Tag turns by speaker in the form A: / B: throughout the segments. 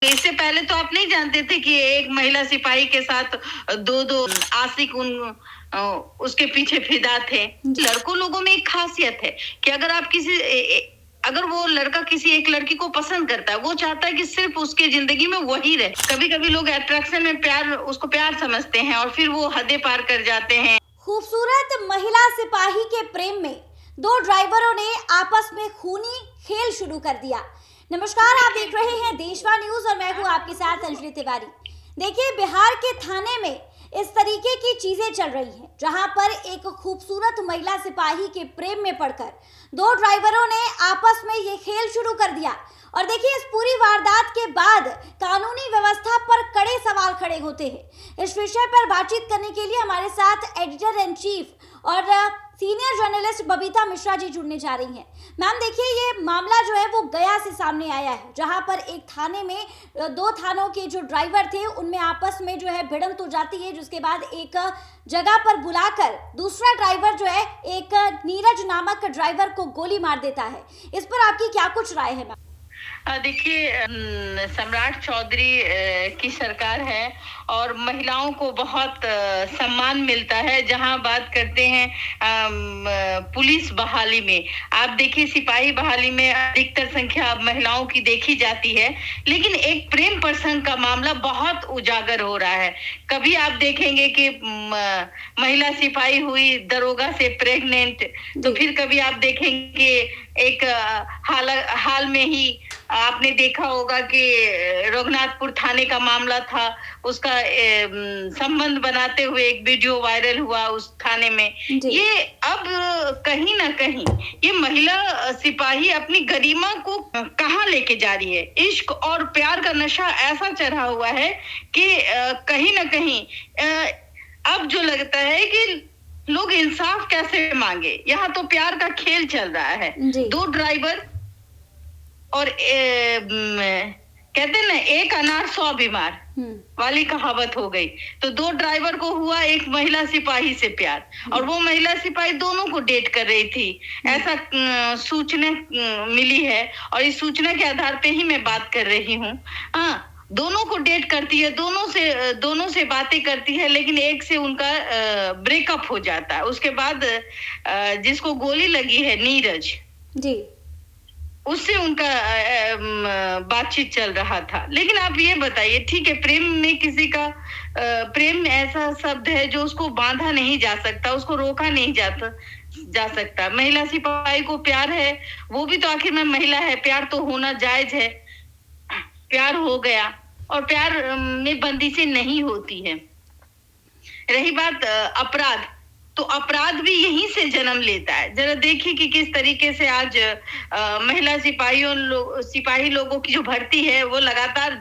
A: इससे पहले तो आप नहीं जानते थे कि एक महिला सिपाही के साथ दो आशिक उसके पीछे फिदा थे। लड़कों लोगों में एक खासियत है कि अगर आप अगर वो लड़का किसी एक लड़की को पसंद करता है, वो चाहता है कि सिर्फ उसके जिंदगी में वही रहे। कभी कभी लोग अट्रैक्शन में उसको प्यार समझते हैं और फिर वो हदें पार कर जाते हैं।
B: खूबसूरत महिला सिपाही के प्रेम में दो ड्राइवरों ने आपस में खूनी खेल शुरू कर दिया। नमस्कार, आप देख रहे हैं देशवा न्यूज और मैं हूं आपके साथ अंजलि तिवारी। देखिए, बिहार के थाने में इस तरीके की चीजें चल रही हैं, जहां पर एक खूबसूरत महिला सिपाही के प्रेम में पड़कर दो ड्राइवरों ने आपस में ये खेल शुरू कर दिया। और देखिए, इस पूरी वारदात के बाद कानूनी व्यवस्था पर कड़े सवाल खड़े होते हैं। इस विषय पर बातचीत करने के लिए हमारे साथ एडिटर इन चीफ और सीनियर जर्नलिस्ट बबीता मिश्रा जी जुड़ने जा रही हैं। मैम, देखिए, ये मामला जो है वो गया से सामने आया है, जहां पर एक थाने में दो थानों के जो ड्राइवर थे उनमें आपस में जो है भिड़ंत हो जाती है, जिसके बाद एक जगह पर बुलाकर दूसरा ड्राइवर जो है एक नीरज नामक ड्राइवर को गोली मार देता है। इस पर आपकी क्या कुछ राय है मैम?
A: देखिए, सम्राट चौधरी की सरकार है और महिलाओं को बहुत सम्मान मिलता है। जहां बात करते हैं पुलिस बहाली में, आप देखिए सिपाही बहाली में अधिकतर संख्या महिलाओं की देखी जाती है, लेकिन एक प्रेम प्रसंग का मामला बहुत उजागर हो रहा है। कभी आप देखेंगे कि महिला सिपाही हुई दरोगा से प्रेग्नेंट, तो फिर कभी आप देखेंगे एक हाल में ही आपने देखा होगा कि रघुनाथपुर थाने का मामला था, उसका संबंध बनाते हुए एक वीडियो वायरल हुआ उस थाने में। ये अब कहीं ना कहीं ये महिला सिपाही अपनी गरिमा को कहाँ लेके जा रही है। इश्क और प्यार का नशा ऐसा चढ़ा हुआ है कि कहीं ना कहीं अब जो लगता है कि लोग इंसाफ कैसे मांगे। यहाँ तो प्यार का खेल चल रहा है। दो ड्राइवर और कहते ना, एक अनार 100 बीमार वाली कहावत हो गई। तो दो ड्राइवर को हुआ एक महिला सिपाही से प्यार, और वो महिला सिपाही दोनों को डेट कर रही थी, ऐसा सूचना मिली है। और इस सूचना के आधार पे ही मैं बात कर रही हूँ। दोनों को डेट करती है, दोनों से बातें करती है, लेकिन एक से उनका ब्रेकअप हो जाता है। उसके बाद जिसको गोली लगी है, नीरज जी, उससे उनका बातचीत चल रहा था। लेकिन आप ये बताइए, ठीक है, प्रेम में किसी का प्रेम ऐसा शब्द है जो उसको बांधा नहीं जा सकता, उसको रोका नहीं जा सकता। महिला सिपाही को प्यार है, वो भी तो आखिर में महिला है, प्यार तो होना जायज है। प्यार हो गया, और प्यार में बंदिशें नहीं होती है। रही बात अपराध, तो अपराध भी यहीं से जन्म लेता है। जरा देखिए कि किस तरीके से आज महिला सिपाही लोगों की जो भर्ती है वो लगातार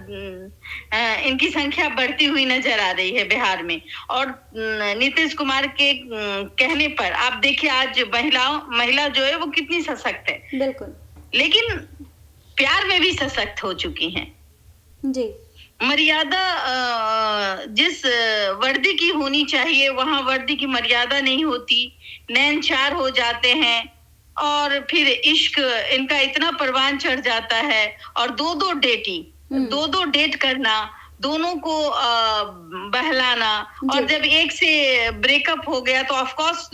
A: इनकी संख्या बढ़ती हुई नजर आ रही है बिहार में। और नीतीश कुमार के कहने पर आप देखिए आज महिला जो है वो कितनी सशक्त है। बिल्कुल, लेकिन प्यार में भी सशक्त हो चुकी हैं जी। मर्यादा जिस वर्दी की होनी चाहिए वहां वर्दी की मर्यादा नहीं होती, नैन चार हो जाते हैं, और फिर इश्क इनका इतना परवान चढ़ जाता है। और दो डेट करना, दोनों को बहलाना, और जब एक से ब्रेकअप हो गया तो ऑफ कोर्स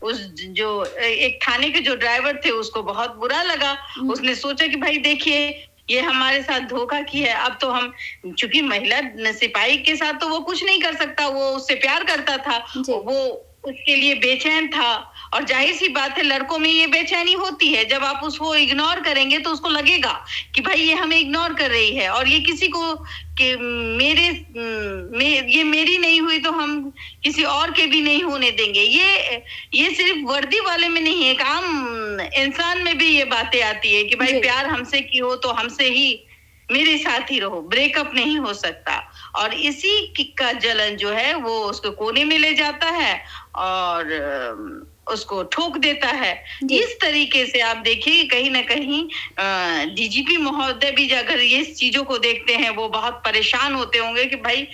A: उस जो एक थाने के जो ड्राइवर थे उसको बहुत बुरा लगा। उसने सोचा कि भाई देखिए, ये हमारे साथ धोखा की है। अब तो हम, चूंकि महिला सिपाही के साथ तो वो कुछ नहीं कर सकता, वो उससे प्यार करता था, वो उसके लिए बेचैन था। और जाहिर सी बात है, लड़कों में ये बेचैनी होती है। जब आप उसको इग्नोर करेंगे तो उसको लगेगा कि भाई ये हमें इग्नोर कर रही है, और ये किसी को कि ये मेरी नहीं हुई तो हम किसी और के भी नहीं होने देंगे। ये सिर्फ वर्दी वाले में नहीं है, एक आम इंसान में भी ये बातें आती है कि भाई प्यार हमसे की हो तो हमसे ही मेरे साथ ही रहो, ब्रेकअप नहीं हो सकता। और इसी का जलन जो है वो उसको कोने में ले जाता है और उसको ठोक देता है। इस तरीके से आप देखिए, कहीं ना कहीं डीजीपी महोदय भी अगर ये चीजों को देखते हैं वो बहुत परेशान होते होंगे कि भाई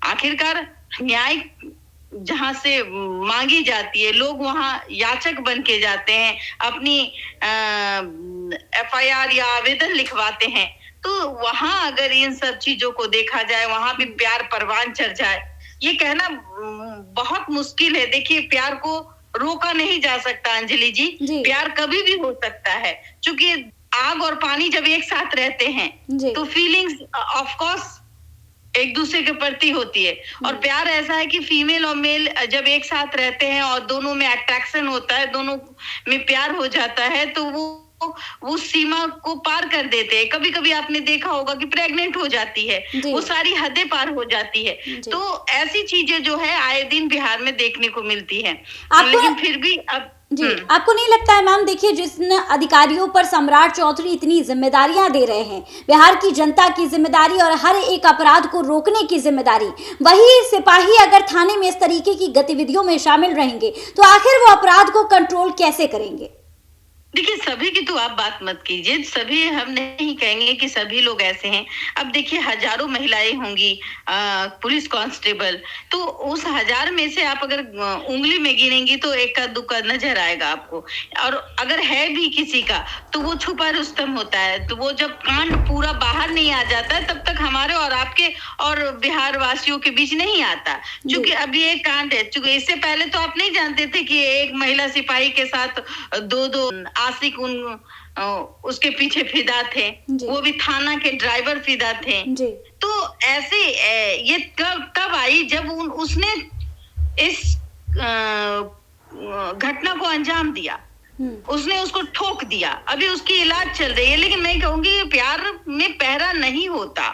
A: आखिरकार न्याय जहां से मांगी जाती है, लोग वहां याचक बन के जाते हैं, अपनी एफआईआर या आवेदन लिखवाते हैं, तो वहां अगर इन सब चीजों को देखा जाए, वहां भी प्यार परवान चढ़ जाए, ये कहना बहुत मुश्किल है। देखिए, प्यार को रोका नहीं जा सकता अंजलि जी, प्यार कभी भी हो सकता है, क्योंकि आग और पानी जब एक साथ रहते हैं तो फीलिंग्स ऑफ कोर्स एक दूसरे के प्रति होती है। और प्यार ऐसा है कि फीमेल और मेल जब एक साथ रहते हैं और दोनों में अट्रैक्शन होता है, दोनों में प्यार हो जाता है, तो वो सीमा को पार कर देते हैं। कभी कभी आपने देखा होगा कि प्रेग्नेंट हो जाती है, वो सारी हदें पार हो जाती है। तो ऐसी चीजें जो है आए दिन बिहार में देखने को मिलती है, लेकिन फिर भी अब
B: आपको नहीं लगता है मैम, देखिए जिन अधिकारियों पर सम्राट चौधरी इतनी जिम्मेदारियां दे रहे हैं, बिहार की जनता की जिम्मेदारी और हर एक अपराध को रोकने की जिम्मेदारी, वही सिपाही अगर थाने में इस तरीके की गतिविधियों में शामिल रहेंगे तो आखिर वो अपराध को कंट्रोल कैसे करेंगे?
A: देखिए, सभी की तो आप बात मत कीजिए, सभी हम नहीं कहेंगे कि सभी लोग ऐसे हैं। अब देखिए, हजारों महिलाएं होंगी पुलिस कांस्टेबल, तो उस हजार में से आप अगर उंगली में गिनेंगी तो एक दुक्का नजर आएगा आपको। और अगर है भी किसी का तो वो छुपा रुस्तम होता है। तो वो जब कांड पूरा बाहर नहीं आ जाता है तब तक हमारे और आपके और बिहार वासियों के बीच नहीं आता, क्योंकि अभी एक कांड है। क्योंकि इससे पहले तो आप नहीं जानते थे कि एक महिला सिपाही के साथ दो आशिक उसके पीछे फिदा थे, वो भी थाना के ड्राइवर फिदा थे। तो ऐसे ये कब आई जब उसने इस घटना को अंजाम दिया, उसने उसको ठोक दिया। अभी उसकी इलाज चल रही है, लेकिन मैं कहूंगी प्यार में पहरा नहीं होता,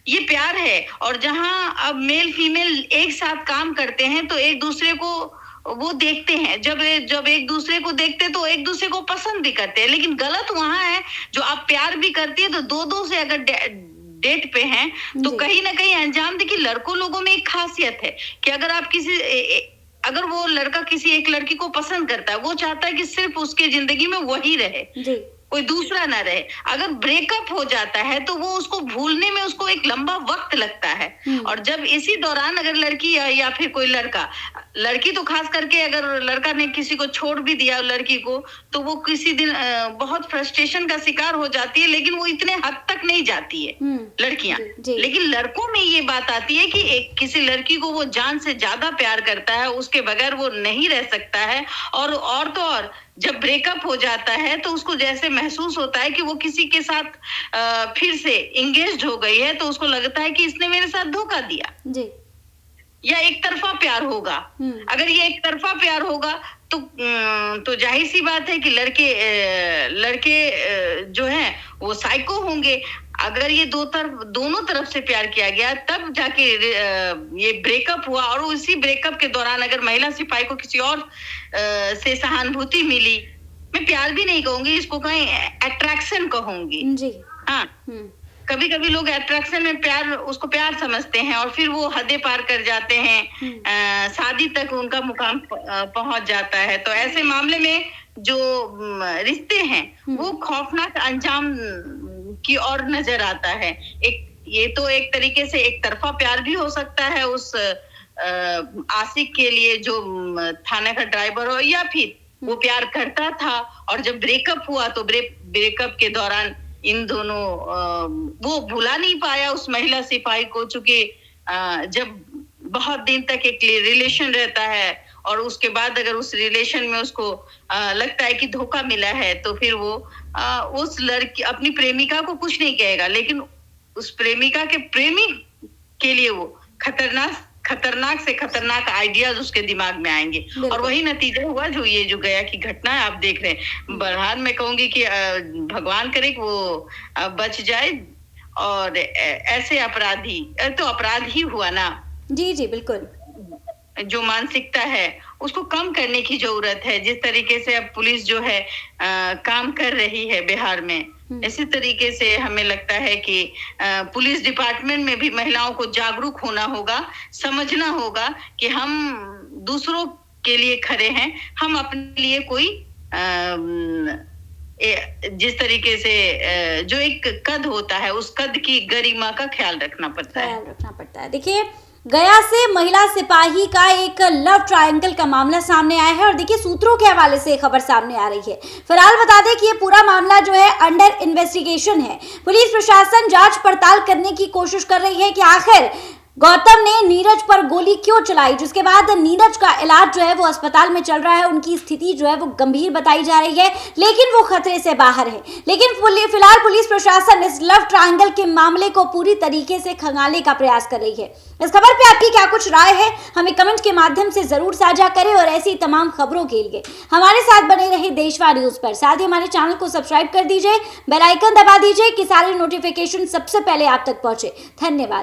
A: ये प्यार है। और जहां अब मेल फीमेल एक साथ काम करते हैं तो एक दूसरे को वो देखते हैं, जब एक दूसरे को देखते तो एक दूसरे को पसंद भी करते हैं। लेकिन गलत वहां है जो आप प्यार भी करती है तो दो से अगर डेट पे हैं तो कहीं ना कहीं अंजाम। देखिए, लड़कों लोगों में एक खासियत है कि अगर वो लड़का किसी एक लड़की को पसंद करता है, वो चाहता है कि सिर्फ उसके जिंदगी में वही रहे, कोई दूसरा ना रहे। अगर ब्रेकअप हो जाता है तो वो उसको भूलने में उसको एक लंबा वक्त लगता है। और जब इसी दौरान अगर लड़की या फिर कोई लड़की तो खास करके अगर लड़का ने किसी को छोड़ भी दिया लड़की को, तो वो किसी दिन बहुत फ्रस्ट्रेशन का शिकार हो जाती है, लेकिन वो इतने हद तक नहीं जाती है लड़कियां। लेकिन लड़कों में ये बात आती है कि किसी लड़की को वो जान से ज्यादा प्यार करता है, उसके बगैर वो नहीं रह सकता है। और तो और जब ब्रेकअप हो जाता है तो उसको जैसे महसूस होता है कि वो किसी के साथ फिर से इंगेज्ड हो गई है, तो उसको लगता है कि इसने मेरे साथ धोखा दिया या एक तरफा प्यार होगा। अगर ये एक तरफा प्यार होगा तो जाहिर सी बात है कि लड़के जो हैं वो साइको होंगे। अगर ये दोनों तरफ से प्यार किया गया तब जाके ये ब्रेकअप हुआ, और उसी ब्रेकअप के दौरान अगर महिला सिपाही को किसी और से सहानुभूति मिली, मैं प्यार भी नहीं कहूंगी, इसको कहीं अट्रैक्शन कहूंगी। हाँ, कभी कभी लोग अट्रैक्शन में उसको प्यार समझते हैं और फिर वो हदें पार कर जाते हैं, शादी तक उनका मुकाम पहुंच जाता है। तो ऐसे मामले में जो रिश्ते हैं वो खौफनाक अंजाम की ओर नजर आता है। ये तो एक तरीके से एक तरफा प्यार भी हो सकता है उस आशिक के लिए जो थाने का ड्राइवर हो, या फिर वो प्यार करता था और जब ब्रेकअप हुआ तो ब्रेकअप के दौरान इन दोनों वो भुला नहीं पाया उस महिला सिपाही को, चूंकि जब बहुत दिन तक एक रिलेशन रहता है और उसके बाद अगर उस रिलेशन में उसको लगता है कि धोखा मिला है तो फिर वो उस लड़की अपनी प्रेमिका को कुछ नहीं कहेगा, लेकिन उस प्रेमिका के प्रेमी के लिए वो खतरनाक से खतरनाक आइडियाज उसके दिमाग में आएंगे। और वही नतीजा हुआ जो गया की घटना है आप देख रहे हैं। बहरहाल मैं कहूंगी कि भगवान करे कि वो बच जाए और ऐसे अपराधी तो अपराध ही हुआ ना।
B: जी बिल्कुल।
A: जो मानसिकता है उसको कम करने की जरूरत है। जिस तरीके से अब पुलिस जो है काम कर रही है बिहार में, इसी तरीके से हमें लगता है कि पुलिस डिपार्टमेंट में भी महिलाओं को जागरूक होना होगा, समझना होगा कि हम दूसरों के लिए खड़े हैं, हम अपने लिए कोई जिस तरीके से जो एक कद होता है उस कद की गरिमा का ख्याल रखना पड़ता है।
B: देखिए गया से महिला सिपाही का एक लव ट्रायंगल का मामला सामने आया है और देखिए सूत्रों के हवाले से खबर सामने आ रही है। फिलहाल बता दें कि ये पूरा मामला जो है अंडर इन्वेस्टिगेशन है। पुलिस प्रशासन जांच पड़ताल करने की कोशिश कर रही है कि आखिर गौतम ने नीरज पर गोली क्यों चलाई, जिसके बाद नीरज का इलाज जो है वो अस्पताल में चल रहा है। उनकी स्थिति जो है वो गंभीर बताई जा रही है, लेकिन वो खतरे से बाहर है। लेकिन फिलहाल पुलिस प्रशासन इस लव ट्रायंगल के मामले को पूरी तरीके से खंगालने का प्रयास कर रही है। इस खबर पे आपकी क्या कुछ राय है, हमें कमेंट के माध्यम से जरूर साझा करें और ऐसी तमाम खबरों के लिए हमारे साथ बने रहे देशवा न्यूज पर। साथ ही हमारे चैनल को सब्सक्राइब कर दीजिए, बेल आइकन दबा दीजिए कि सारे नोटिफिकेशन सबसे पहले आप तक पहुंचे। धन्यवाद।